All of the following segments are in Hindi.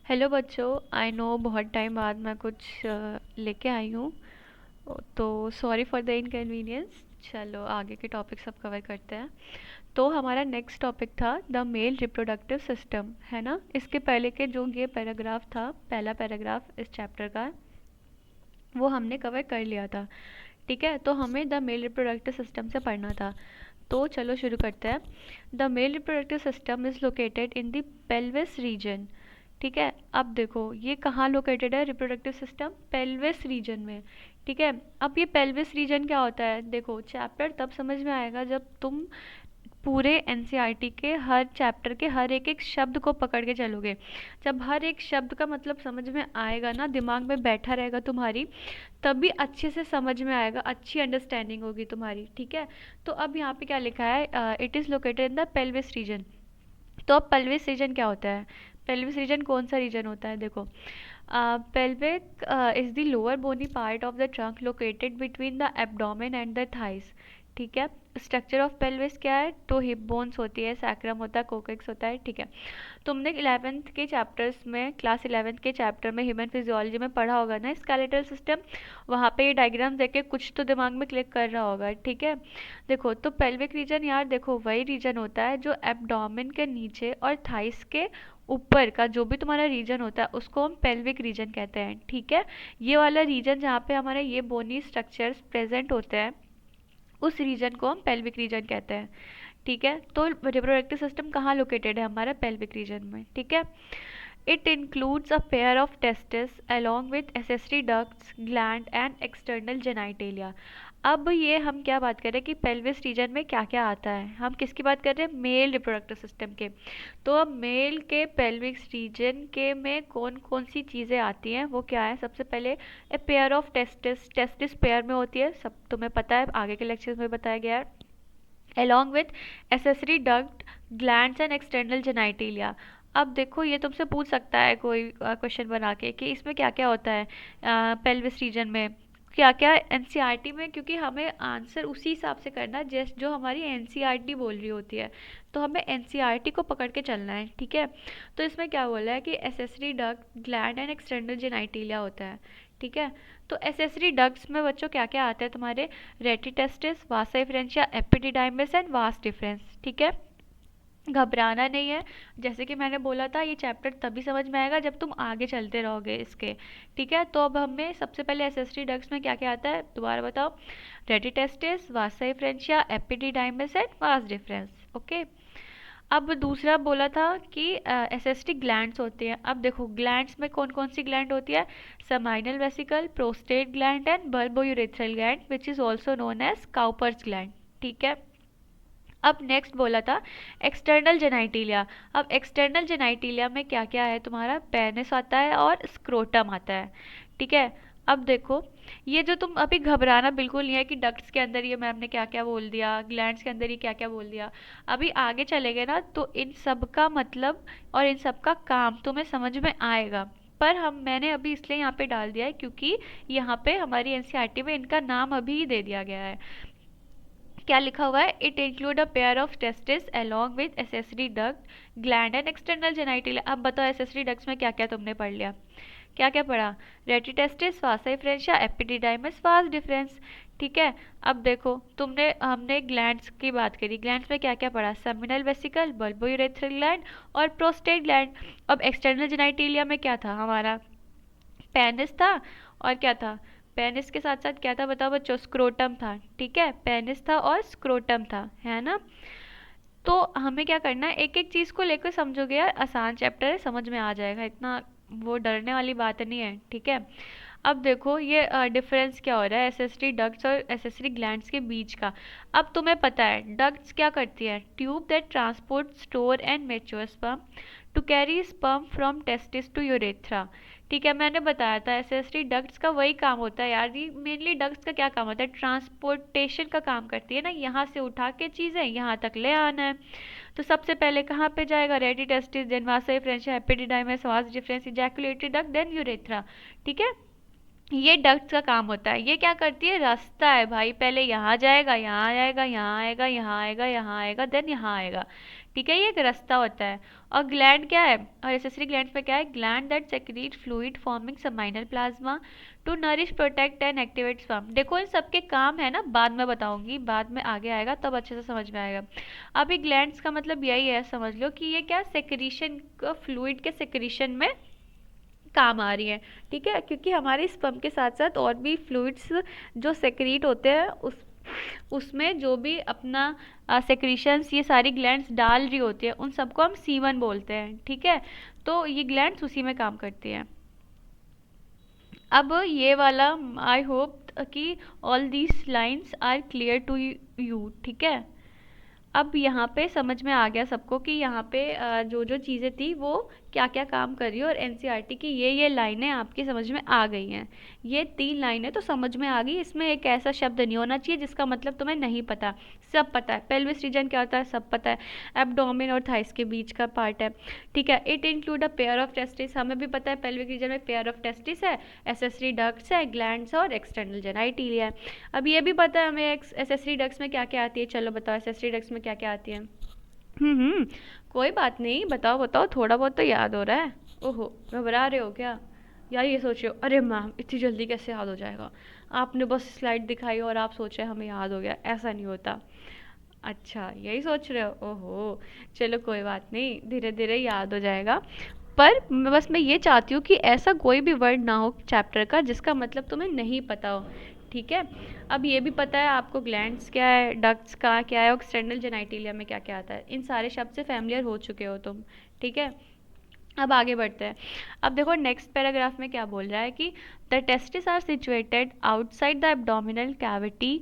हेलो बच्चों। आई नो बहुत टाइम बाद मैं कुछ लेके आई हूँ, तो सॉरी फॉर द इनकन्वीनियंस। चलो आगे के टॉपिक सब कवर करते हैं। तो हमारा नेक्स्ट टॉपिक था द मेल रिप्रोडक्टिव सिस्टम, है ना। इसके पहले के जो ये पैराग्राफ था, पहला पैराग्राफ इस चैप्टर का, वो हमने कवर कर लिया था। ठीक है, तो हमें द मेल रिप्रोडक्टिव सिस्टम से पढ़ना था। तो चलो शुरू करते हैं। The male reproductive system is located in the pelvis region. ठीक है, अब देखो ये कहाँ लोकेटेड है रिप्रोडक्टिव सिस्टम, पेल्विस रीजन में। ठीक है, अब ये पेल्विस रीजन क्या होता है, देखो चैप्टर तब समझ में आएगा जब तुम पूरे एनसीईआरटी के हर चैप्टर के हर एक एक शब्द को पकड़ के चलोगे। जब हर एक शब्द का मतलब समझ में आएगा ना, दिमाग में बैठा रहेगा तुम्हारी, तभी अच्छे से समझ में आएगा, अच्छी अंडरस्टैंडिंग होगी तुम्हारी। ठीक है, तो अब यहाँ पे क्या लिखा है, it is located in the pelvis region. तो अब पेल्विस रीजन क्या होता है, पेल्विस रीजन कौन सा रीजन होता है, देखो pelvic is the lower bony part of the trunk located between the abdomen and the thighs। ठीक है, स्ट्रक्चर ऑफ पेल्विस क्या है, तो हिप बोन्स होती है, सैक्रम होता है, कोकेक्स होता है। ठीक है, तुमने 11th के चैप्टर्स में, क्लास 11th के चैप्टर में ह्यूमन फिजियोलॉजी में पढ़ा होगा ना स्केलेटल सिस्टम। वहाँ पे ये डायग्राम देख के कुछ तो दिमाग में क्लिक कर रहा होगा। ठीक है, देखो तो पेल्विक रीजन यार, देखो वही रीजन होता है जो एब्डोमेन के नीचे और थाइस के ऊपर का जो भी तुम्हारा रीजन होता है उसको हम पेल्विक रीजन कहते हैं। ठीक है, ये वाला रीजन जहाँ पे हमारे ये बोनी स्ट्रक्चर्स प्रेजेंट होते हैं, उस रीजन को हम पेल्विक रीजन कहते हैं। ठीक है, तो रिप्रोडक्टिव सिस्टम कहाँ लोकेटेड है, हमारा पेल्विक रीजन में। ठीक है, it includes a pair of testis along with accessory ducts, gland and external genitalia. अब ये हम क्या बात कर रहे हैं कि पेल्विस रीजन में क्या क्या आता है, हम किसकी बात कर रहे हैं, मेल रिप्रोडक्टिव सिस्टम के। तो अब मेल के पेल्विक रीजन के में कौन कौन सी चीज़ें आती हैं, वो क्या है, सबसे पहले a pair of testis, testis pair में होती है, सब तुम्हें पता है, आगे के लेक्चर्स में बताया गया है। along with accessory duct, glands and external genitalia। अब देखो ये तुमसे पूछ सकता है कोई क्वेश्चन बना के कि इसमें क्या क्या होता है पेल्विस रीजन में, क्या क्या एनसीईआरटी में, क्योंकि हमें आंसर उसी हिसाब से करना है जैस जो हमारी एनसीईआरटी बोल रही होती है। तो हमें एनसीईआरटी को पकड़ के चलना है। ठीक है, तो इसमें क्या बोला है कि accessory duct, gland and external genitalia होता है। ठीक है, तो एसेसरी डक्ट्स में बच्चों क्या क्या आता है तुम्हारे, rete testis, Vasa efferentia, epididymis and vas difference. ठीक है, घबराना नहीं है, जैसे कि मैंने बोला था ये चैप्टर तभी समझ में आएगा जब तुम आगे चलते रहोगे इसके। ठीक है, तो अब हमें सबसे पहले एसेसरी डक्ट्स में क्या क्या आता है दोबारा बताओ, rete testis, Vasa efferentia, epididymis and vas deferens. Okay, अब दूसरा बोला था कि एसेस्टिक ग्लैंड्स होती हैं। अब देखो ग्लैंड्स में कौन कौन सी ग्लैंड होती है, seminal vesicle, prostate gland and bulbourethral gland which is also known as Cowper's gland. ठीक है, अब नेक्स्ट बोला था एक्सटर्नल जेनाइटिलिया। अब एक्सटर्नल जेनाइटिलिया में क्या क्या है तुम्हारा, पेनिस आता है और स्क्रोटम आता है। ठीक है, अब देखो ये जो तुम अभी घबराना बिल्कुल नहीं है कि डक्ट्स के अंदर ये मैम ने क्या क्या बोल दिया, ग्लैंड्स के अंदर ये क्या क्या बोल दिया। अभी आगे चलेंगे ना तो इन सब का मतलब और इन सब का काम तुम्हें समझ में आएगा। पर हम मैंने अभी इसलिए यहाँ पे डाल दिया है क्योंकि यहाँ पे हमारी एनसीईआरटी में इनका नाम अभी ही दे दिया गया है। क्या लिखा हुआ है, it include a pair of testis along with accessory duct, gland and external genitalia. अब बताओ एसेसरी डक्ट्स में क्या क्या तुमने पढ़ लिया, क्या क्या पढ़ा, रेटिटेस्टिस, वासा एफरेंशिया, एपिडिडाइमिस, वास डिफरेंस। ठीक है, अब देखो तुमने हमने ग्लैंड्स की बात करी, ग्लैंड्स में क्या क्या पढ़ा, सेमिनल वेसिकल, बल्बोयूरेथ्रल ग्लैंड और प्रोस्टेट ग्लैंड। अब एक्सटर्नल जेनाइटिलिया में क्या था हमारा, पेनिस था, और क्या था, पेनिस के साथ साथ क्या था बताओ बच्चों, स्क्रोटम था। ठीक है, पेनिस था और स्क्रोटम था, है ना। तो हमें क्या करना है, एक एक चीज़ को लेकर समझोगे यार, आसान चैप्टर है, समझ में आ जाएगा, इतना वो डरने वाली बात नहीं है। ठीक है, अब देखो ये डिफरेंस क्या हो रहा है एसेसरी डक्ट्स और एसेसरी ग्लैंड्स के बीच का। अब तुम्हें पता है डक्ट्स क्या करती है, tube that transport, store and mature sperm to carry sperm from testis to urethra. ठीक है, मैंने बताया था एसेसरी डक्ट्स का वही काम होता है यार, ये मेनली डक्ट्स का क्या काम होता है, ट्रांसपोर्टेशन का काम करती है ना, यहाँ से उठा के चीज़ें यहाँ तक ले आना है। तो सबसे पहले कहाँ पे जाएगा, rete testis, then vasa efferentia, epididymis, vas deferens, ejaculatory duct, then urethra. ठीक है, ये डक्ट का काम होता है, ये क्या करती है, रास्ता है भाई, पहले यहाँ जाएगा, यहाँ आएगा, यहाँ आएगा, यहाँ आएगा, यहाँ आएगा, देन यहाँ आएगा। ठीक है, ये एक रास्ता होता है। और ग्लैंड क्या है, और एसेसरी ग्लैंड्स में क्या है, gland that secrete fluid forming seminal plasma to nourish protect and activate sperm. देखो इन सबके काम है ना, बाद में बताऊंगी, बाद में आगे आएगा तब अच्छे से समझ में आएगा। अभी ग्लैंड्स का मतलब यही है, समझ लो कि ये क्या सेक्रीशन, फ्लूइड के सेक्रीशन में काम आ रही है। ठीक है, क्योंकि हमारे स्पर्म के साथ साथ और भी फ्लूइड्स जो सेक्रीट होते हैं उसमें जो भी अपना सेक्रीशंस ये सारी ग्लैंड्स डाल रही होती है, उन सबको हम सीमन बोलते हैं। ठीक है, तो ये ग्लैंड्स उसी में काम करती हैं। अब ये वाला, आई होप कि all these lines are clear to you. ठीक है, अब यहाँ पे समझ में आ गया सबको कि यहाँ पे जो जो चीज़ें थी वो क्या क्या काम कर रही है, और एनसीईआरटी की ये लाइनें आपकी समझ में आ गई हैं। ये 3 लाइनें तो समझ में आ गई, इसमें एक ऐसा शब्द नहीं होना चाहिए जिसका मतलब तुम्हें नहीं पता। सब पता है, पेल्विस रीजन क्या होता है सब पता है, एब्डोमेन और थाइस के बीच का पार्ट है। ठीक है, it include a pair of testis, हमें भी पता है पेल्विक रीजन में पेयर ऑफ टेस्टिस है, एसेसरी डक्ट्स है, ग्लैंड्स और एक्सटर्नल जेनाइटिलिया है। अब ये भी पता है हमें एसेसरी डक्ट्स में क्या क्या आती है। चलो बताओ एसेसरी डक्ट्स में क्या क्या आती है। हम्म, कोई बात नहीं, बताओ बताओ, थोड़ा बहुत तो याद हो रहा है। ओहो, घबरा रहे हो क्या, या ये सोच रहे हो अरे मैम इतनी जल्दी कैसे याद हो जाएगा, आपने बस स्लाइड दिखाई और आप सोच रहे हमें याद हो गया, ऐसा नहीं होता। अच्छा यही सोच रहे हो, ओहो, चलो कोई बात नहीं, धीरे धीरे याद हो जाएगा। पर मैं ये चाहती हूँ कि ऐसा कोई भी वर्ड ना हो चैप्टर का जिसका मतलब तुम्हें नहीं पता हो। ठीक है, अब ये भी पता है आपको ग्लैंड्स क्या है, डक्ट्स का क्या है, एक्सटर्नल जेनाइटिलिया में क्या क्या आता है, इन सारे शब्द से फैमिलियर हो चुके हो तुम। ठीक है, अब आगे बढ़ते हैं। अब देखो नेक्स्ट पैराग्राफ में क्या बोल रहा है कि the testis are situated outside the abdominal cavity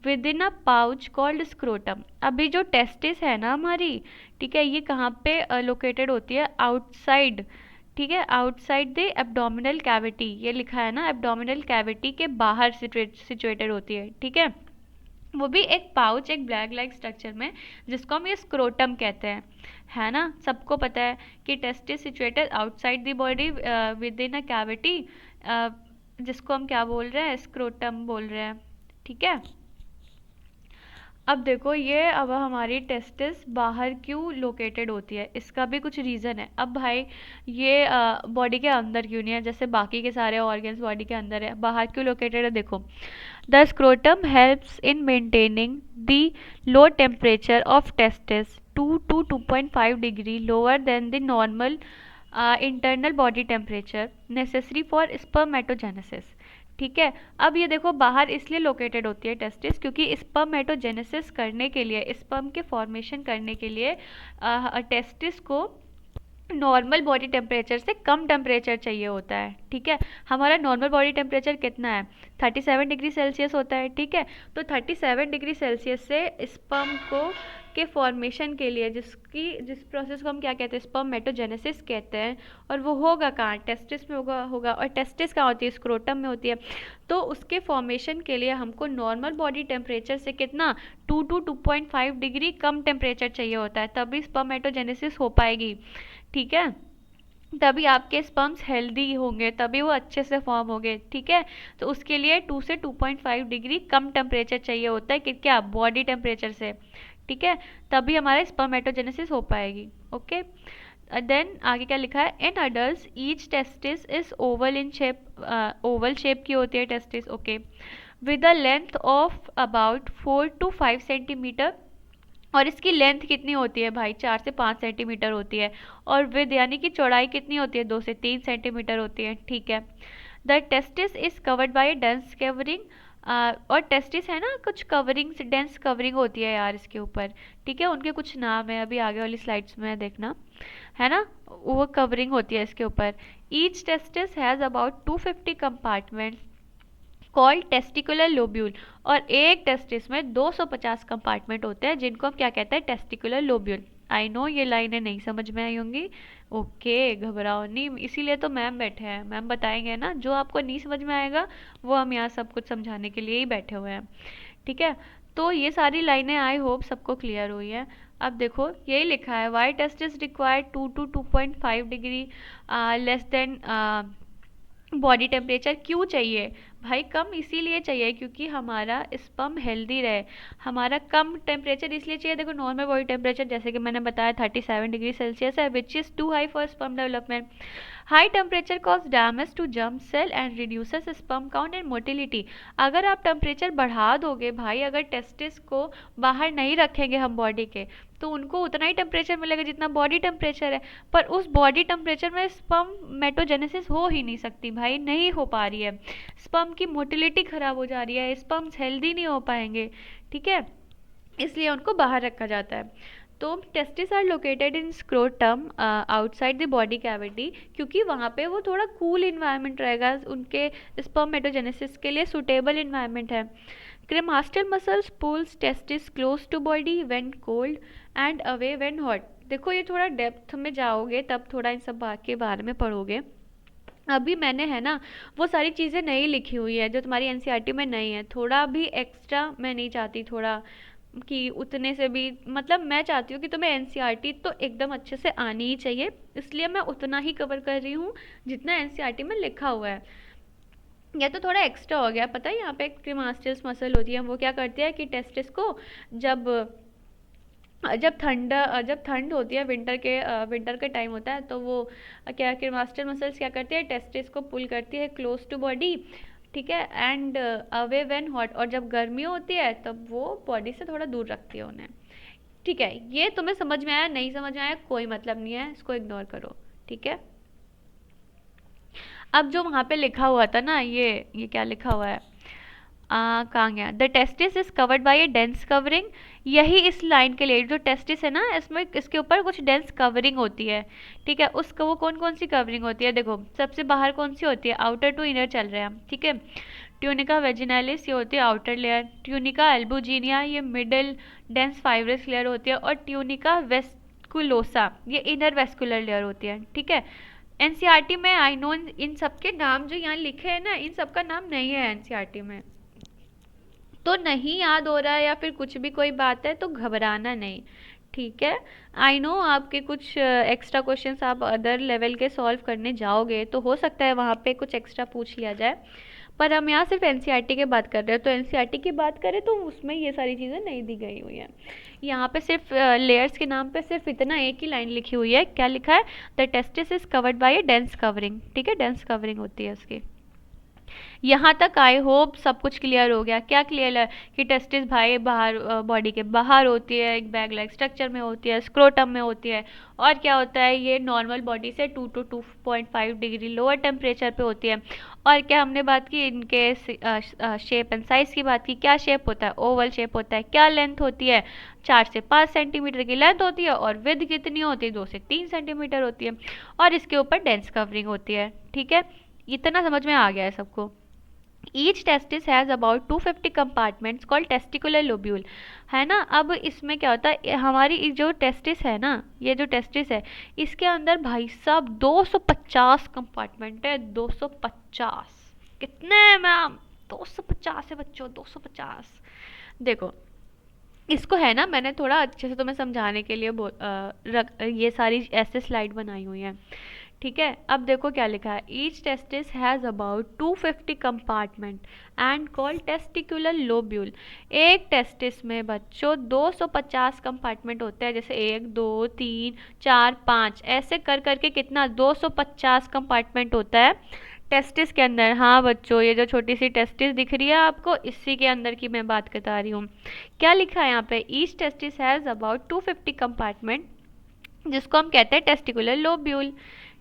within a pouch called scrotum. अभी जो टेस्टिस है ना हमारी, ठीक है, ये कहाँ पे लोकेटेड होती है, आउटसाइड। ठीक है, आउटसाइड द एब्डोमिनल कैविटी, ये लिखा है ना, एब्डोमिनल कैविटी के बाहर सिचुएटेड होती है। ठीक है, वो भी एक पाउच, एक ब्लैक लाइक स्ट्रक्चर में, जिसको हम ये स्क्रोटम कहते हैं। है ना, सबको पता है कि testis situated outside the body with in a cavity, जिसको हम क्या बोल रहे हैं, स्क्रोटम बोल रहे हैं। ठीक है, अब देखो ये, अब हमारी टेस्टिस बाहर क्यों लोकेटेड होती है, इसका भी कुछ रीज़न है। अब भाई ये बॉडी के अंदर क्यों नहीं है, जैसे बाकी के सारे ऑर्गन्स बॉडी के अंदर है, बाहर क्यों लोकेटेड है। देखो, the scrotum helps in maintaining the low temperature of testis 2 to 2.5 degree lower than the normal internal body temperature necessary for spermatogenesis. ठीक है, अब ये देखो बाहर इसलिए लोकेटेड होती है टेस्टिस क्योंकि स्पर्मेटोजेनेसिस करने के लिए, स्पर्म के फॉर्मेशन करने के लिए टेस्टिस को नॉर्मल बॉडी टेम्परेचर से कम टेम्परेचर चाहिए होता है। ठीक है, हमारा नॉर्मल बॉडी टेम्परेचर कितना है, 37 डिग्री सेल्सियस होता है। ठीक है, तो 37 डिग्री सेल्सियस से स्पर्म को के फॉर्मेशन के लिए जिस प्रोसेस को हम क्या कहते हैं, स्पर्मेटोजेनेसिस कहते हैं, और वो होगा कहाँ, टेस्टिस में होगा और टेस्टिस कहाँ होती है, स्क्रोटम में होती है। तो उसके फॉर्मेशन के लिए हमको नॉर्मल बॉडी टेम्परेचर से कितना, 2 to 2.5 डिग्री कम टेम्परेचर चाहिए होता है, तभी स्पर्मेटोजेनेसिस हो पाएगी। ठीक है, तभी आपके स्पर्म्स हेल्दी होंगे, तभी वो अच्छे से फॉर्म होंगे। ठीक है, तो उसके लिए 2 से 2.5 डिग्री कम टेम्परेचर चाहिए होता है कि क्या, बॉडी टेम्परेचर से। ठीक है, तभी हमारा स्पर्मेटोजेनेसिस हो पाएगी। ओके, देन आगे क्या लिखा है, in adult each testis is oval in shape, Oval shape की होती है testis. Okay, with a length of about 4 to 5 centimetre, और इसकी लेंथ कितनी होती है भाई, 4 से 5 सेंटीमीटर होती है, और विद यानी कि चौड़ाई कितनी होती है, 2 से 3 सेंटीमीटर होती है। ठीक है, the testis is covered by dense covering, और टेस्टिस है ना, कुछ कवरिंग, डेंस कवरिंग होती है यार इसके ऊपर। ठीक है, उनके कुछ नाम है, अभी आगे वाली स्लाइड्स में देखना, है ना, वो कवरिंग होती है इसके ऊपर। Each testis has about 250 compartment called testicular lobule, और एक टेस्टिस में 250 कंपार्टमेंट होते हैं जिनको हम क्या कहते हैं, टेस्टिकुलर लोब्यूल। आई नो ये लाइनें नहीं समझ में आई होंगी, ओके घबराओ नहीं, इसीलिए तो मैम बैठे हैं, मैम बताएंगे ना, जो आपको नहीं समझ में आएगा वो हम यहाँ सब कुछ समझाने के लिए ही बैठे हुए हैं। ठीक है, तो ये सारी लाइनें आई होप सबको क्लियर हुई है। अब देखो यही लिखा है, why test is required 2 to 2.5 degree less than body temperature, क्यों चाहिए भाई कम इसीलिए चाहिए क्योंकि हमारा स्पर्म हेल्दी रहे। हमारा कम टेम्परेचर इसलिए चाहिए, देखो नॉर्मल बॉडी टेम्परेचर जैसे कि मैंने बताया 37 डिग्री सेल्सियस है, which is too high for sperm development. High temperature cause damage to germ cell and reduces sperm count and motility. अगर आप टेम्परेचर बढ़ा दोगे भाई, अगर टेस्टिस को बाहर नहीं रखेंगे हम बॉडी के, तो उनको उतना ही टेम्परेचर मिलेगा जितना बॉडी टेम्परेचर है। पर उस बॉडी टेम्परेचर में स्पर्म मेटोजेनेसिस हो ही नहीं सकती भाई, नहीं हो पा रही है। स्पर्म की मोटिलिटी खराब हो जा रही है, स्पर्म्स हेल्दी नहीं हो पाएंगे, ठीक है, इसलिए उनको बाहर रखा जाता है। तो testis are located in scrotum outside the body cavity, क्योंकि वहाँ पे वो थोड़ा कूल इन्वायरमेंट रहेगा, उनके स्पर्म मेटोजेनेसिस के लिए सुटेबल इन्वायरमेंट है। Cremaster muscles pulls testis close to body when cold and away when hot. देखो ये थोड़ा डेप्थ में जाओगे तब थोड़ा इन सब बात के बारे में पढ़ोगे। अभी मैंने है ना वो सारी चीज़ें नहीं लिखी हुई है जो तुम्हारी एनसीईआरटी में नहीं है, थोड़ा भी एक्स्ट्रा मैं नहीं चाहती थोड़ा कि उतने से भी, मतलब मैं चाहती हूँ कि तुम्हें एनसीईआरटी तो एकदम अच्छे से आनी ही चाहिए, इसलिए मैं उतना ही कवर कर रही हूँ जितना एनसीईआरटी में लिखा हुआ है। या तो थोड़ा एक्स्ट्रा हो गया, पता है यहाँ पे क्रीमास्टिस मसल होती है, वो क्या करती है कि टेस्टिस को जब जब ठंड होती है, विंटर के टाइम होता है, तो वो क्या क्रीमास्टर मसल्स क्या करती है, टेस्टिस को पुल करती है क्लोज टू बॉडी, ठीक है, एंड अवे व्हेन हॉट, और जब गर्मी होती है तब वो बॉडी से थोड़ा दूर रखती है उन्हें। ठीक है, ये तुम्हें समझ में आया, नहीं समझ में आया कोई मतलब नहीं है, इसको इग्नोर करो, ठीक है। अब जो वहाँ पे लिखा हुआ था ना, ये क्या लिखा हुआ है, कहाँ गया, the testis is covered by A dense covering. यही इस लाइन के लिए, जो टेस्टिस है ना इसमें इसके ऊपर कुछ डेंस कवरिंग होती है, ठीक है। उसको वो कौन कौन सी कवरिंग होती है, देखो सबसे बाहर कौन सी होती है, आउटर टू इनर चल रहे हैं हम, ठीक है। ट्यूनिका वेजिनालिस ये होती है आउटर लेयर, ट्यूनिका एल्बुजिनिया ये मिडल डेंस फाइब्रस लेयर होती है, और ट्यूनिका वेस्कुलोसा ये इनर वेस्कुलर लेयर होती है, ठीक है। एनसीईआरटी में आई नो इन सब के नाम जो यहाँ लिखे हैं ना, इन सब का नाम नहीं है एनसीईआरटी में, तो नहीं याद हो रहा है या फिर कुछ भी कोई बात है तो घबराना नहीं, ठीक है। आई नो आपके कुछ एक्स्ट्रा क्वेश्चंस आप अदर लेवल के सॉल्व करने जाओगे तो हो सकता है वहाँ पे कुछ एक्स्ट्रा पूछ लिया जाए, पर हम यहाँ सिर्फ एनसीईआरटी की बात कर रहे हैं, तो एनसीईआरटी की बात करें तो उसमें ये सारी चीज़ें नहीं दी गई हुई हैं। यहाँ पे सिर्फ लेयर्स के नाम पे सिर्फ इतना एक ही लाइन लिखी हुई है, क्या लिखा है, the testis is covered by A dense covering, ठीक है, डेंस कवरिंग होती है उसकी। यहाँ तक आई होप सब कुछ क्लियर हो गया। क्या क्लियर है कि टेस्टिस भाई बाहर बॉडी के बाहर होती है, एक बैग लाइक स्ट्रक्चर में होती है, स्क्रोटम में होती है, और क्या होता है ये नॉर्मल बॉडी से 2 to 2.5 डिग्री लोअर टेम्परेचर पे होती है। और क्या हमने बात की इनके शेप एंड साइज़ की बात की, क्या शेप होता है, ओवल शेप होता है, क्या लेंथ होती है, 4 से 5 सेंटीमीटर की लेंथ होती है, और विड्थ कितनी होती है, 2 से 3 सेंटीमीटर होती है, और इसके ऊपर डेंस कवरिंग होती है, ठीक है। इतना समझ में आ गया है सबको। Each testis has about 250 compartments called testicular lobule, है ना। अब इसमें क्या होता है, हमारी जो टेस्टिस है ना, ये जो टेस्टिस है इसके अंदर भाई साहब 250 कंपार्टमेंट है, 250, कितने मैम, 250 है बच्चों, 250। देखो इसको है ना, मैंने थोड़ा अच्छे से तुम्हें समझाने के लिए ये सारी ऐसे स्लाइड बनाई हुई हैं, ठीक है। अब देखो क्या लिखा है, each testis has about 250 compartment and called testicular lobule. एक टेस्टिस में बच्चों 250 कंपार्टमेंट होते हैं, जैसे 1 2 3 4 5 ऐसे कर करके कितना 250 कंपार्टमेंट होता है टेस्टिस के अंदर। हाँ बच्चों, ये जो छोटी सी टेस्टिस दिख रही है आपको, इसी के अंदर की मैं बात बता रही हूँ। क्या लिखा है यहाँ पे, each testis has about 250 compartment, जिसको हम कहते हैं टेस्टिकुलर लोब्यूल,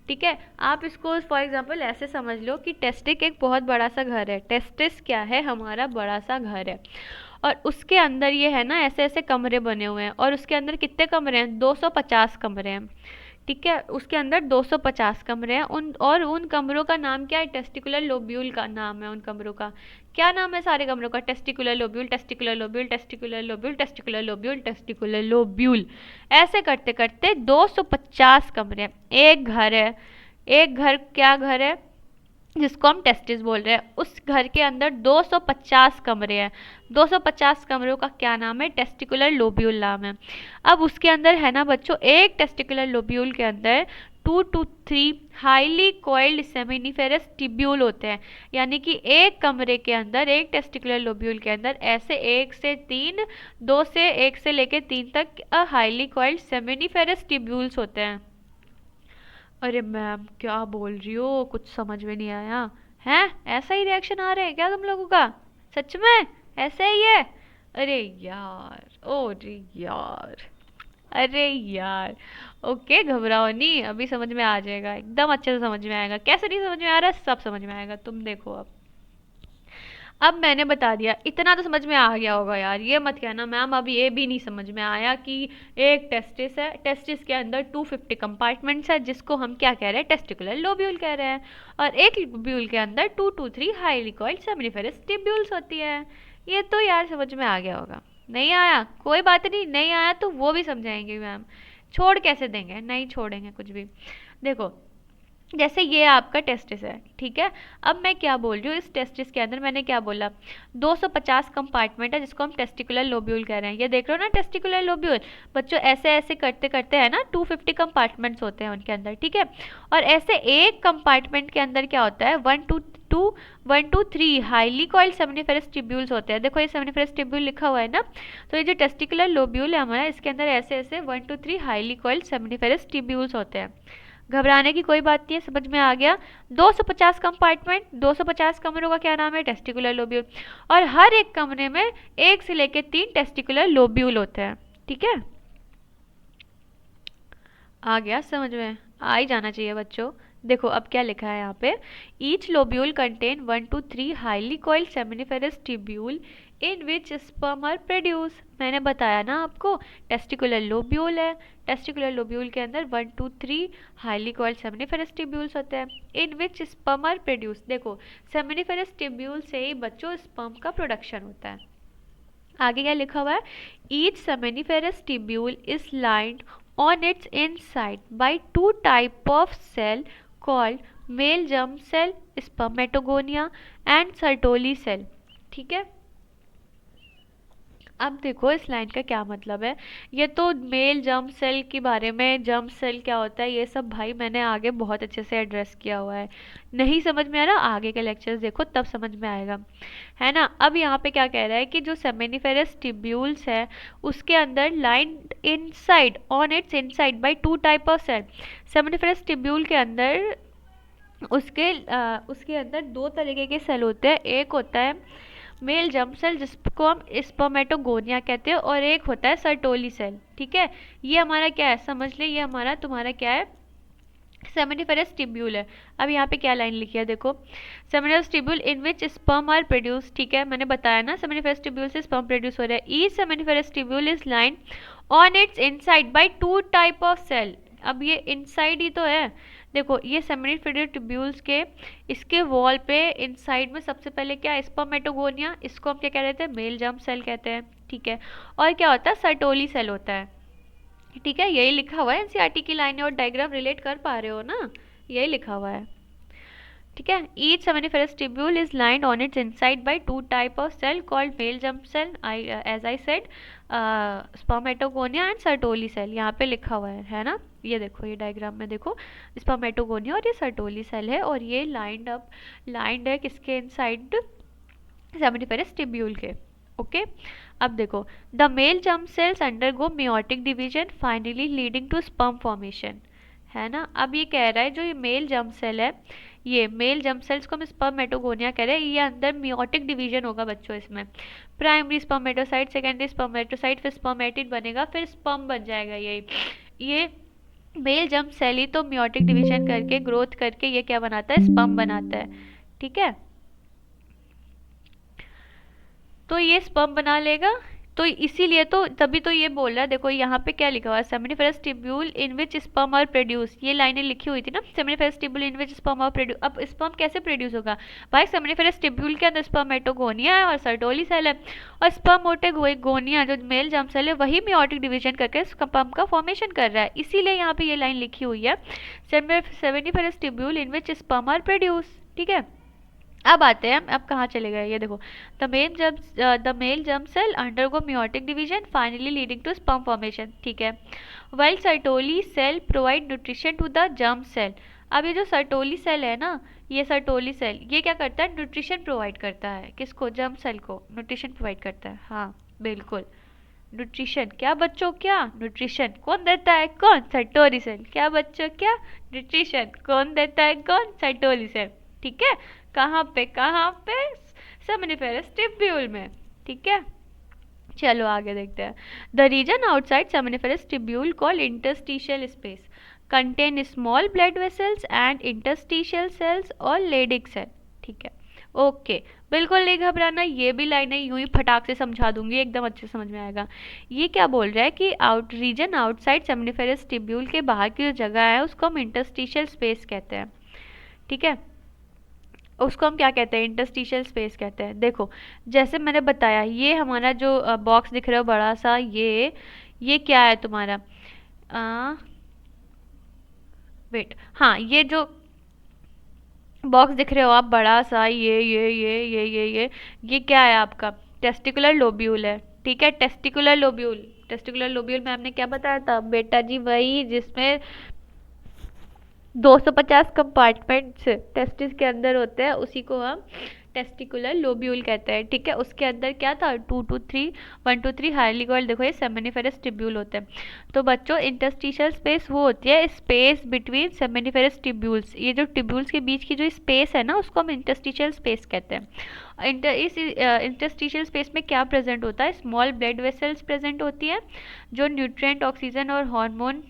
ठीक है। आप इसको फॉर एग्जांपल ऐसे समझ लो कि टेस्टिक एक बहुत बड़ा सा घर है, टेस्टिस क्या है, हमारा बड़ा सा घर है, और उसके अंदर ये है ना ऐसे ऐसे कमरे बने हुए हैं, और उसके अंदर कितने कमरे हैं, 250 कमरे हैं, ठीक है। उसके अंदर 250 कमरे हैं, उन कमरों का नाम क्या है, टेस्टिकुलर लोब्यूल का नाम है उन कमरों का। क्या नाम है सारे कमरों का, testicular lobule, testicular lobule, testicular lobule, testicular lobule, testicular lobule. ऐसे करते करते 250 कमरे हैं, एक घर है, एक घर, क्या घर है जिसको हम टेस्टिस बोल रहे हैं, उस घर के अंदर 250 कमरे हैं, 250 कमरों का क्या नाम है, टेस्टिकुलर लोब्यूल नाम है। अब उसके अंदर है ना बच्चों, एक टेस्टिकुलर लोब्यूल के अंदर 2 to 3 highly coiled seminiferous tubule होते हैं, यानी कि एक कमरे के अंदर, एक टेस्टिकुलर लोब्यूल के अंदर ऐसे 1 से 3, 2 से 1 से लेके 3 तक हाईली कॉइल्ड सेमिनिफेरस ट्यूब्यूल्स होते हैं। अरे मैम क्या बोल रही हो, कुछ समझ में नहीं आया हैं? ऐसा ही रिएक्शन आ रहा है क्या तुम लोगों का? सच में ऐसा ही है? अरे यार, ओ रे यार, अरे यार। ओके, घबराओ नहीं, अभी समझ में आ जाएगा, एकदम अच्छे से समझ में आएगा। कैसे नहीं समझ में आ रहा, सब समझ में आएगा, तुम देखो अब मैंने बता दिया, इतना तो समझ में आ गया होगा यार। ये मत कहना मैम अब ये भी नहीं समझ में आया कि एक टेस्टिस है, टेस्टिस के अंदर 250 कंपार्टमेंट्स है, जिसको हम क्या कह रहे हैं, टेस्टिकुलर लोब्यूल कह रहे हैं, और एक लोब्यूल के अंदर 2 to 3 highly coiled seminiferous tubules होती है। ये तो यार समझ में आ गया होगा। नहीं आया कोई बात नहीं, नहीं आया तो वो भी समझाएंगे मैम, छोड़ कैसे देंगे, नहीं छोड़ेंगे कुछ भी। देखो जैसे ये आपका टेस्टिस है, ठीक है। अब मैं क्या बोल रही हूँ, इस टेस्टिस के अंदर मैंने क्या बोला, 250 कंपार्टमेंट है, जिसको हम टेस्टिकुलर लोब्यूल कह रहे हैं। ये देख रहे हो ना टेस्टिकुलर लोब्यूल, बच्चों ऐसे ऐसे करते करते है ना 250 कंपार्टमेंट्स होते हैं उनके अंदर, ठीक है। और ऐसे एक कंपार्टमेंट के अंदर क्या होता है, 1 to 3 highly coiled seminiferous tubules होते हैं। देखो ये सेमिनिफेरस ट्यूब्यूल लिखा हुआ है ना, तो ये जो टेस्टिकुलर लोब्यूल है हमारा, इसके अंदर ऐसे ऐसे 1 to 3 highly coiled seminiferous tubules होते हैं। घबराने की कोई बात नहीं है, समझ में आ गया। 250 कंपार्टमेंट, 250 कमरों का क्या नाम है, टेस्टिकुलर लोब्यूल, और हर एक कमरे में 1 से लेकर 3 टेस्टिकुलर लोब्यूल होते हैं, ठीक है। आ गया समझ में, आ ही जाना चाहिए बच्चों। देखो अब क्या लिखा है यहाँ पे, each lobule contain 1 to 3 highly coiled seminiferous tubule in which sperm are produce. मैंने बताया ना आपको, टेस्टिकुलर लोब्यूल है, टेस्टिकुलर लोब्यूल के अंदर 1 to 3 highly coiled seminiferous tubules होते हैं, in which sperm are produce. देखो सेमिनिफेरस ट्यूब्यूल से ही बच्चों स्पर्म का प्रोडक्शन होता है। आगे क्या लिखा हुआ है, each seminiferous tubule is lined on its inside by 2 type of cell called male germ cell, spermatogonia and Sertoli cell, ठीक है। अब देखो इस लाइन का क्या मतलब है, ये तो मेल जर्म सेल के बारे में, जर्म सेल क्या होता है ये सब भाई मैंने आगे बहुत अच्छे से एड्रेस किया हुआ है। नहीं समझ में आ रहा, आगे के लेक्चर्स देखो तब समझ में आएगा, है ना। अब यहाँ पे क्या कह रहा है कि जो सेमिनिफेरस ट्यूब्यूल्स है उसके अंदर line inside, on its inside by 2 type of cell. Seminiferous tubule के अंदर उसके अंदर 2 तरीके के सेल होते हैं, एक होता है मेल जर्म सेल जिसको हम स्पर्मेटोगोनिया कहते हैं, और एक होता है सर्टोली सेल, ठीक है। ये हमारा क्या है समझ ले, ये हमारा तुम्हारा क्या है, सेमिनिफेरस ट्यूब्यूल है। अब यहाँ पे क्या लाइन लिखी है देखो, seminiferous tubule in which sperm are produce, ठीक है। मैंने बताया ना सेमिनिफेरस ट्यूब्यूल से स्पर्म प्रोड्यूस हो रहा है। Each seminiferous tubule is line on its inside by 2 type of cell. अब ये इनसाइड ही तो है, देखो ये सेमिनिफेरस ट्यूब्यूल्स के इसके वॉल पे इनसाइड में सबसे पहले क्या है, स्पर्मेटोगोनिया, इसको हम क्या कह रहे थे, मेल जर्म सेल कहते हैं, ठीक है। और क्या होता है, सर्टोली सेल होता है, ठीक है। यही लिखा हुआ है एनसीईआरटी की लाइनें, और डायग्राम रिलेट कर पा रहे हो ना, यही लिखा हुआ है, ठीक है। Each seminiferous tubule is lined on its inside by 2 type of cell called male germ cell, as I said, spermatogonia and Sertoli cell, यहाँ पे लिखा हुआ है ना। ये देखो ये डायग्राम में देखो, स्पर्मेटोगोनिया और ये सर्टोली सेल है, और ये लाइंड है किसके इनसाइड, सेमिनिफेरस ट्यूब्यूल के, ओके। अब देखो the male germ cells undergo meiotic division finally leading to sperm formation, है ना। अब ये कह रहा है जो ये मेल जर्म सेल है, ये मेल जर्म सेल्स को हम स्पर्मेटोगोनिया कह रहे हैं, ये अंदर मियोटिक डिवीजन होगा बच्चों इसमें, प्राइमरी स्पर्मेटोसाइट, सेकेंडरी स्पर्मेटोसाइट, फिर स्पर्मेटिड बनेगा, फिर स्पर्म बन जाएगा। ये मेल जर्म सेल ही तो मियोटिक डिवीजन करके ग्रोथ करके ये क्या बनाता है, स्पर्म बनाता है, ठीक है। तो ये स्पर्म बना लेगा, तो इसीलिए तो तभी तो ये बोल रहा है, देखो यहाँ पे क्या लिखा हुआ है, seminiferous tubule in which sperm are produce, ये लाइनें लिखी हुई थी ना, seminiferous tubule in which sperm are produce. अब स्पर्म कैसे प्रोड्यूस होगा भाई, सेमिनिफेरस ट्यूब्यूल के अंदर स्पर्मेटोगोनिया है और सर्टोली सेल है, और स्पर्मेटोगोनिया जो मेल जर्म सेल है वही मियोटिक डिवीजन करके स्पर्म का फॉर्मेशन कर रहा है, इसीलिए यहाँ पे ये लाइन लिखी हुई है, seminiferous tubule in which sperm are produce, ठीक है। अब आते हैं, अब कहाँ चले गए, ये देखो the male germ cell undergo meiotic division finally leading to sperm formation, ठीक है। While Sertoli cell provide nutrition to the germ cell. अब ये जो सर्टोली सेल है ना, ये सर्टोली सेल ये क्या करता है, न्यूट्रिशन प्रोवाइड करता है, किसको, जर्म सेल को न्यूट्रिशन प्रोवाइड करता है। हाँ बिल्कुल, न्यूट्रिशन, क्या बच्चों, क्या न्यूट्रिशन कौन देता है, कौन, सर्टोली सेल। क्या बच्चों, क्या न्यूट्रिशन कौन देता है, कौन, सर्टोली सेल। ठीक है, कहाँ पे, कहाँ पे, सेमिनिफेरस ट्यूब्यूल में। ठीक है, चलो आगे देखते हैं। The region outside seminiferous tubule called interstitial space contain small blood vessels and interstitial cells और लेडिक सेल। ठीक है, ओके, बिल्कुल नहीं घबराना, ये भी लाइन है, यूं ही फटाक से समझा दूंगी, एकदम अच्छे से समझ में आएगा। ये क्या बोल रहा है कि out region outside seminiferous tubule के बाहर की जो जगह है उसको हम इंटरस्टिशियल स्पेस कहते हैं। ठीक है, उसको हम क्या कहते हैं, इंटरस्टिशियल स्पेस कहते हैं। देखो जैसे मैंने बताया, ये हमारा जो बॉक्स दिख रहा है बड़ा सा, ये क्या है तुम्हारा, वेट, हाँ ये जो बॉक्स दिख रहे हो आप बड़ा सा, ये क्या है आपका, टेस्टिकुलर लोब्यूल है। ठीक है, टेस्टिकुलर लोब्यूल, टेस्टिकुलर लोब्यूल में आपने क्या बताया था बेटा जी, वही जिसमें 250 कंपार्टमेंट्स टेस्टिस के अंदर होते हैं, उसी को हम टेस्टिकुलर लोब्यूल कहते हैं। ठीक है, उसके अंदर क्या था, 1 2 3 हाईली कॉइल्ड, देखो ये सेमिनिफेरस ट्यूब्यूल होते हैं। तो बच्चों इंटरस्टिशियल स्पेस वो होती है स्पेस बिटवीन सेमिनिफेरस ट्यूब्यूल्स, ये जो ट्यूब्यूल्स के बीच की जो स्पेस है ना उसको हम इंटरस्टिशियल स्पेस कहते हैं। इस इंटरस्टिशियल स्पेस में क्या प्रेजेंट होता है, स्मॉल ब्लड वेसल्स प्रेजेंट होती है जो न्यूट्रिएंट, ऑक्सीजन और हार्मोन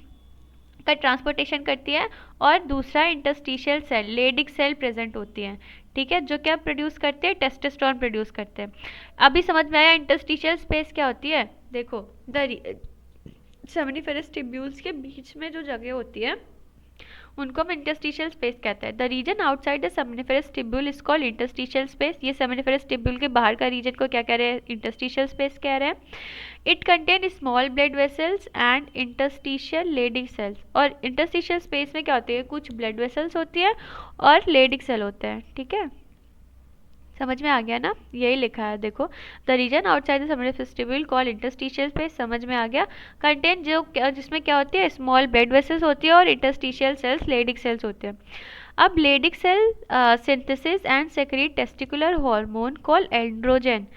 का ट्रांसपोर्टेशन करती है, और दूसरा interstitial cell, Leydig cell present होती है। ठीक है, जो क्या प्रोड्यूस करते हैं, टेस्टोस्टेरोन प्रोड्यूस करते हैं। अभी समझ में आया इंटरस्टिशियल स्पेस क्या होती है। देखो द सेमिनिफेरस ट्यूब्यूल्स के बीच में जो जगह होती है उनको हम इंटरस्टिशियल स्पेस कहते हैं। The region outside the seminiferous tubule is called interstitial space. ये सेमिनिफेरस ट्यूब्यूल के बाहर का रीजन को क्या कह रहे हैं, इंटरस्टिशियल स्पेस कह रहे हैं। It contain small blood vessels and interstitial Leydig cells. और इंटरस्टिशियल स्पेस में क्या होती है, कुछ ब्लड वेसल्स होती है और लेडिक सेल होते हैं। ठीक है, समझ में आ गया ना, यही लिखा है देखो, the region outside the seminiferous tubule called interstitial space, समझ में आ गया। कंटेन जो जिसमें क्या होती है, स्मॉल ब्लड वेसल्स होती है और इंटरस्टिशियल सेल्स, लेडिक सेल्स होते हैं। अब Leydig cell synthesis and secrete testicular hormone called androgen.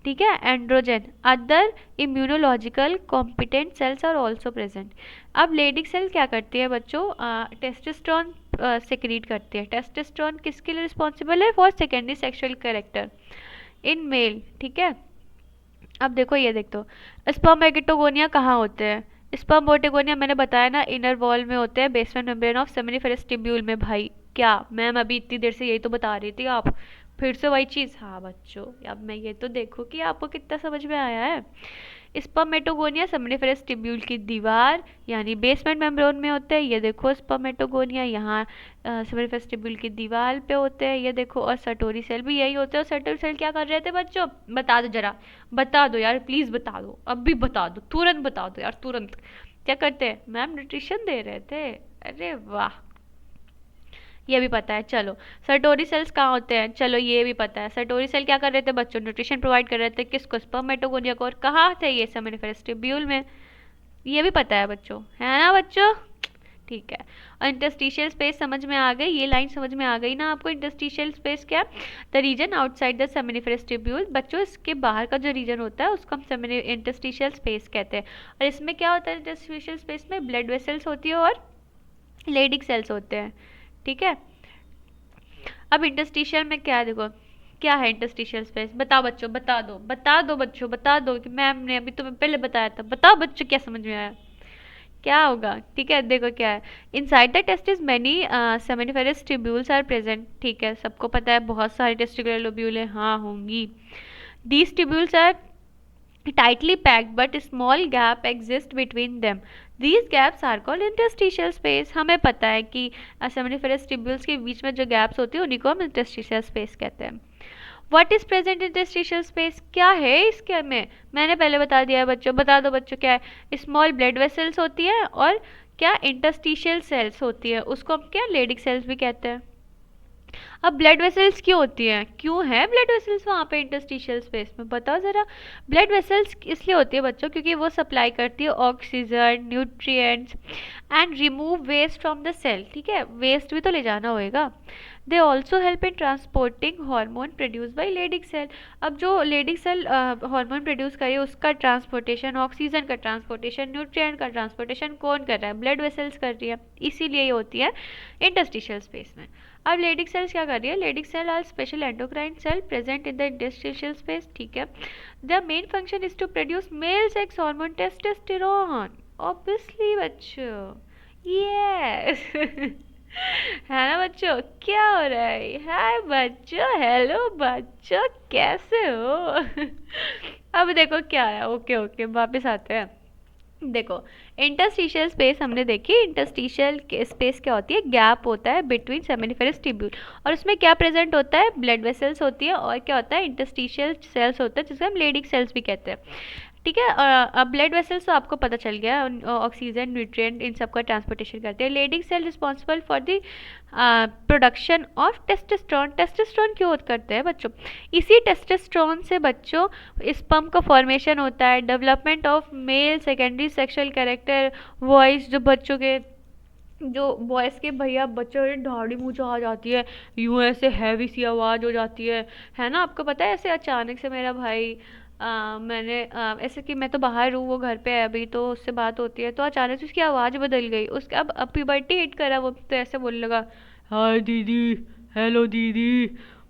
ठीक है, androgen, other immunological competent cells are also present. अब लेडिक सेल क्या करती है बच्चों, टेस्टोस्टेरोन सेक्रीट करती है। टेस्टोस्टेरोन किसके लिए रिस्पॉन्सिबल है, for secondary sexual character in male. ठीक है, अब देखो ये देख दो, स्पर्मेटोगोनिया कहाँ होते हैं, स्पर्मेटोगोनिया मैंने बताया ना इनर वॉल में होते हैं, basement membrane of seminiferous tubule में। भाई क्या मैम अभी इतनी देर से यही तो बता रही थी, आप फिर से वही चीज़। हाँ बच्चों, अब मैं ये तो देखो कि आपको कितना समझ में आया है। स्पर्मेटोगोनिया सेमिनिफेरस ट्यूब्यूल की दीवार यानी बेसमेंट मेम्ब्रेन में होते हैं। ये देखो स्पर्मेटोगोनिया यहाँ सेमिनिफेरस ट्यूब्यूल की दीवार पे होते हैं, ये देखो। और सटोरी सेल भी यही होते हैं। और सटोरी सेल क्या कर रहे थे बच्चों, बता दो जरा, बता दो यार प्लीज़, बता दो, अब भी बता दो, तुरंत बता दो यार, तुरंत। क्या करते हैं मैम, न्यूट्रिशन दे रहे थे। अरे वाह, ये भी पता है। चलो सटोरी सेल्स कहाँ होते हैं, चलो ये भी पता है। सटोरी सेल क्या कर रहे थे बच्चों, न्यूट्रिशन प्रोवाइड कर रहे थे किसको, स्पर्मेटोगोनिया को। और कहाँ थे ये, सेमिनिफेरस ट्यूब्यूल में। ये भी पता है बच्चों, है ना बच्चों, ठीक है। और इंटरस्टिशियल स्पेस समझ में आ गई, ये लाइन समझ में आ गई ना आपको। इंटरस्टिशियल स्पेस क्या, the region outside the seminiferous tubule. बच्चों इसके बाहर का जो रीजन होता है उसको हम इंटरस्टिशियल स्पेस कहते हैं। और इसमें क्या होता है, इंटरस्टिशियल स्पेस में ब्लड वेसल्स होती है और लेडिक सेल्स होते हैं। ठीक है, अब इंटरस्टिशियल में क्या है, देखो क्या है इंटरस्टिशियल स्पेस, बताओ बच्चों, बता दो, बता दो बच्चों, बता दो कि मैम ने अभी तुम्हें पहले बताया था। बताओ बच्चों क्या समझ में आया, क्या होगा। ठीक है, देखो क्या है, inside the testis many seminiferous tubules are present. ठीक है, सबको पता है बहुत सारे टेस्टिकुलर लोब्यूल है, हाँ होंगी। These tubules are tightly packed but small gap exists between them. These gaps are called interstitial space. हमें पता है कि सेमिनिफेरस ट्यूब्यूल्स के बीच में जो गैप्स होती है उन्हीं को हम इंटरस्टिशियल स्पेस कहते हैं। What is present interstitial space, क्या है इसके में, मैंने पहले बता दिया है बच्चों, बता दो बच्चों क्या है। स्मॉल ब्लड वेसल्स होती है और क्या इंटरस्टिशियल सेल्स होती है, उसको हम क्या लेडिक सेल्स भी कहते हैं। अब ब्लड वेसल्स क्यों होती हैं, क्यों है ब्लड वेसल्स वहाँ पे इंटरस्टिशियल स्पेस में, बताओ ज़रा। ब्लड वेसल्स इसलिए होती है बच्चों क्योंकि वो सप्लाई करती है oxygen, nutrients and remove waste from the cell, ठीक है, वेस्ट भी तो ले जाना होएगा। They also help in transporting hormone produce by Leydig cell. अब जो लेडिक सेल हार्मोन प्रोड्यूस करे उसका ट्रांसपोर्टेशन, ऑक्सीजन का ट्रांसपोर्टेशन, न्यूट्रिएंट का ट्रांसपोर्टेशन कौन कर रहा है, ब्लड वेसल्स कर रही है, इसीलिए ये होती है इंटरस्टिशियल स्पेस में। अब लेडिक सेल्स क्या कर रही है, Leydig cell are special endocrine cell present in the interstitial space, ठीक है। The main function is to produce male sex hormone testosterone, obviously बच्चों, यस है ना बच्चों, क्या हो रहा है, हाय बच्चों, हेलो बच्चों, कैसे हो अब देखो क्या है, ओके ओके वापस आते हैं। देखो इंटरस्टिशियल स्पेस हमने देखी, इंटरस्टिशियल स्पेस क्या होती है, गैप होता है बिटवीन सेमिनिफेरस ट्यूब्यूल, और उसमें क्या प्रेजेंट होता है, ब्लड वेसल्स होती है, और क्या होता है, इंटरस्टिशियल सेल्स होता है जिसे हम लेडिक सेल्स भी कहते हैं, ठीक है। अब ब्लड वेसल्स तो आपको पता चल गया, ऑक्सीजन, न्यूट्रिएंट, इन सब का ट्रांसपोर्टेशन करते हैं। Leydig cell responsible for the production of testosterone, testosterone क्यों करते हैं बच्चों, इसी टेस्टोस्टेरोन से बच्चों स्पर्म का फॉर्मेशन होता है, development of male secondary sexual character, voice, जो बच्चों के, जो बॉयज़ के भैया बच्चों की दाढ़ी मूंछ आ जाती है, यूँ ऐसे हैवी सी आवाज़ हो जाती है ना, आपको पता है ऐसे अचानक से मेरा भाई मैंने ऐसे कि मैं तो बाहर हूँ, वो घर पे है अभी, तो उससे बात होती है, तो अचानक से उसकी आवाज़ बदल गई, उसके अब प्यूबर्टी हिट करा, वो तो ऐसे बोलने लगा, हाय दीदी, हेलो दीदी,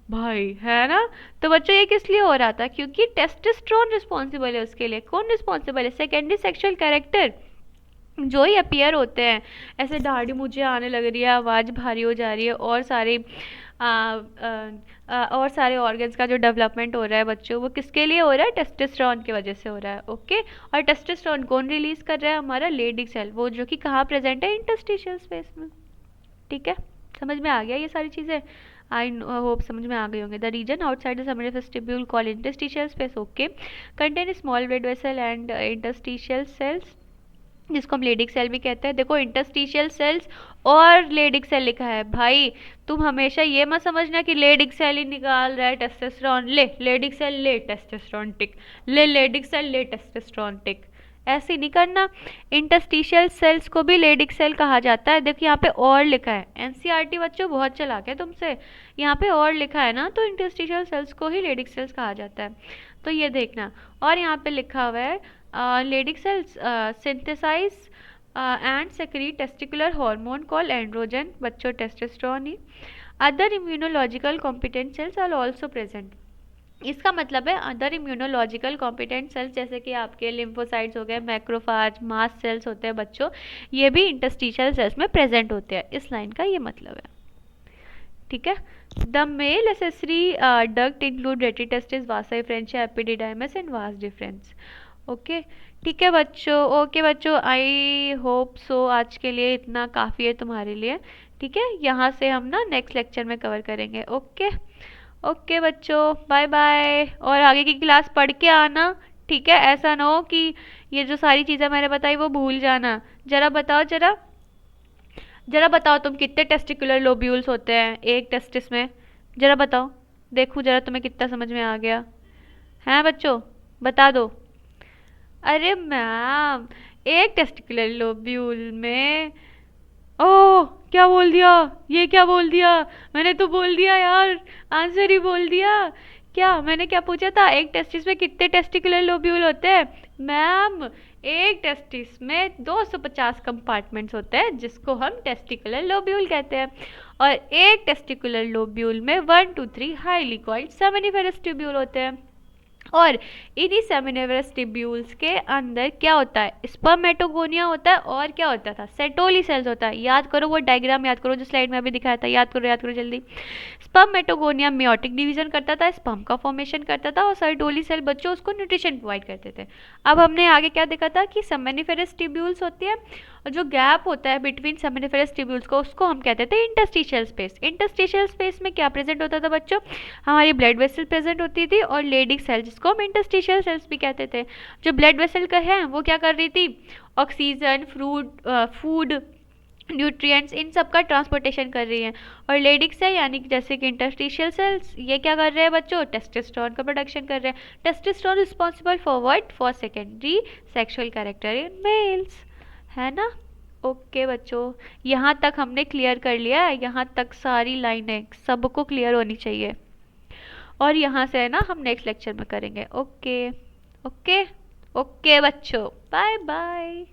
भाई, है ना। तो बच्चों ये किस लिए हो रहा था, क्योंकि टेस्टोस्टेरोन रिस्पॉन्सिबल है उसके लिए, कौन रिस्पॉन्सिबल है, सेकेंडरी सेक्सुअल कैरेक्टर जो ही अपीयर होते हैं, ऐसे दाढ़ी मुझे आने लग रही है, आवाज़ भारी हो जा रही है, और सारे और सारे ऑर्गन्स का जो डेवलपमेंट हो रहा है बच्चों, वो किसके लिए हो रहा है, टेस्टोस्टेरोन की वजह से हो रहा है, ओके। और टेस्टोस्टेरोन कौन रिलीज कर रहा है, हमारा लेडिक सेल, वो जो कि कहाँ प्रेजेंट है, इंटरस्टिशियल स्पेस में, ठीक है। समझ में आ गया ये सारी चीज़ें, आई होप समझ में आ गई होंगे। The region outside the seminiferous tubule called interstitial space, okay, contain small blood vessel and interstitial cells, जिसको हम लेडिक सेल भी कहते हैं। देखो इंटरस्टिशियल सेल्स और लेडिक सेल लिखा है भाई, तुम हमेशा ये मत समझना कि लेडिक सेल ही निकाल रहा है टेस्टोस्टेरोन, ले लेडिक सेल ले टेस्टोस्टेरोन टिक, ले लेडिक सेल ले टेस्टोस्टेरोन टिक, ऐसे नहीं करना। इंटरस्टिशियल सेल्स को भी लेडिक सेल कहा जाता है। देखो यहाँ पे और लिखा है, एनसीईआरटी बच्चों बहुत चालाक है तुमसे, यहाँ पे और लिखा है ना, तो इंटरस्टिशियल सेल्स को ही लेडिक सेल्स कहा जाता है, तो ये देखना। और यहाँ पे लिखा हुआ है Leydig cells synthesize and secrete testicular hormone call androgen, बच्चों टेस्टोस्टेरोन ही। Other immunological competent cells are also present, इसका मतलब है अदर इम्यूनोलॉजिकल कॉम्पिटेंट सेल्स जैसे कि आपके लिम्फोसाइट्स हो गए, मैक्रोफाज, मास्ट सेल्स होते हैं बच्चों, ये भी इंटरस्टिशियल सेल्स में प्रेजेंट होते हैं, इस लाइन का ये मतलब है, ठीक है। The male accessory duct include rete testis, vasa efferentia, epididymis and vas deferens, okay, ठीक है बच्चों, ओके बच्चों, आई होप सो आज के लिए इतना काफ़ी है तुम्हारे लिए, ठीक है। यहाँ से हम ना नेक्स्ट लेक्चर में कवर करेंगे, ओके ओके बच्चों, बाय बाय, और आगे की क्लास पढ़ के आना, ठीक है, ऐसा ना हो कि ये जो सारी चीज़ें मैंने बताई वो भूल जाना। जरा बताओ, जरा जरा बताओ तुम, कितने टेस्टिकुलर लोब्यूल्स होते हैं एक टेस्टिस में, जरा बताओ, देखूं जरा तुम्हें कितना समझ में आ गया है बच्चों, बता दो। अरे मैम, एक टेस्टिकुलर लोब्यूल में, ओह क्या बोल दिया, ये क्या बोल दिया, मैंने तो बोल दिया यार, आंसर ही बोल दिया। क्या मैंने क्या पूछा था, एक टेस्टिस में कितने टेस्टिकुलर लोब्यूल होते हैं, मैम एक टेस्टिस में 250 कंपार्टमेंट्स होते हैं जिसको हम टेस्टिकुलर लोब्यूल कहते हैं, और एक टेस्टिकुलर लोब्यूल में 1 to 3 highly coiled seminiferous tubule होते हैं, और इन्हीं सेमिनिफेरस ट्यूब्यूल्स के अंदर क्या होता है, स्पर्मेटोगोनिया होता है, और क्या होता था, सेटोली सेल्स होता है। याद करो वो डायग्राम, याद करो जो स्लाइड में अभी दिखाया था, याद करो जल्दी। स्पर्मेटोगोनिया मेयोटिक डिवीजन करता था, स्पर्म का फॉर्मेशन करता था, और सेटोली सेल बच्चों उसको न्यूट्रिशन प्रोवाइड करते थे। अब हमने आगे क्या देखा था कि सेमिनिफेरस ट्यूब्यूल्स होती है, और जो गैप होता है बिटवीन सेमिनिफेरस ट्यूब्यूल्स को, उसको हम कहते थे इंटरस्टिशियल स्पेस। इंटरस्टिशियल स्पेस में क्या प्रेजेंट होता था बच्चों, हमारी ब्लड वेसल प्रेजेंट होती थी, और लेडिक सेल जिसको हम इंटरस्टिशियल सेल्स भी कहते थे। जो ब्लड वेसल का है वो क्या कर रही थी, ऑक्सीजन, फूड न्यूट्रिएंट्स इन सब का ट्रांसपोर्टेशन कर रही हैं। और लेडिक सेल यानी कि जैसे कि इंटरस्टिशियल सेल्स, ये क्या कर रहे हैं बच्चों, टेस्टोस्टेरोन का प्रोडक्शन कर रहे हैं। Testosterone responsible for what, for secondary sexual character in males, है ना। ओके बच्चों, यहाँ तक हमने क्लियर कर लिया है, यहाँ तक सारी लाइनें सबको क्लियर होनी चाहिए। और यहाँ से है ना हम नेक्स्ट लेक्चर में करेंगे। ओके ओके ओके बच्चों, बाय बाय।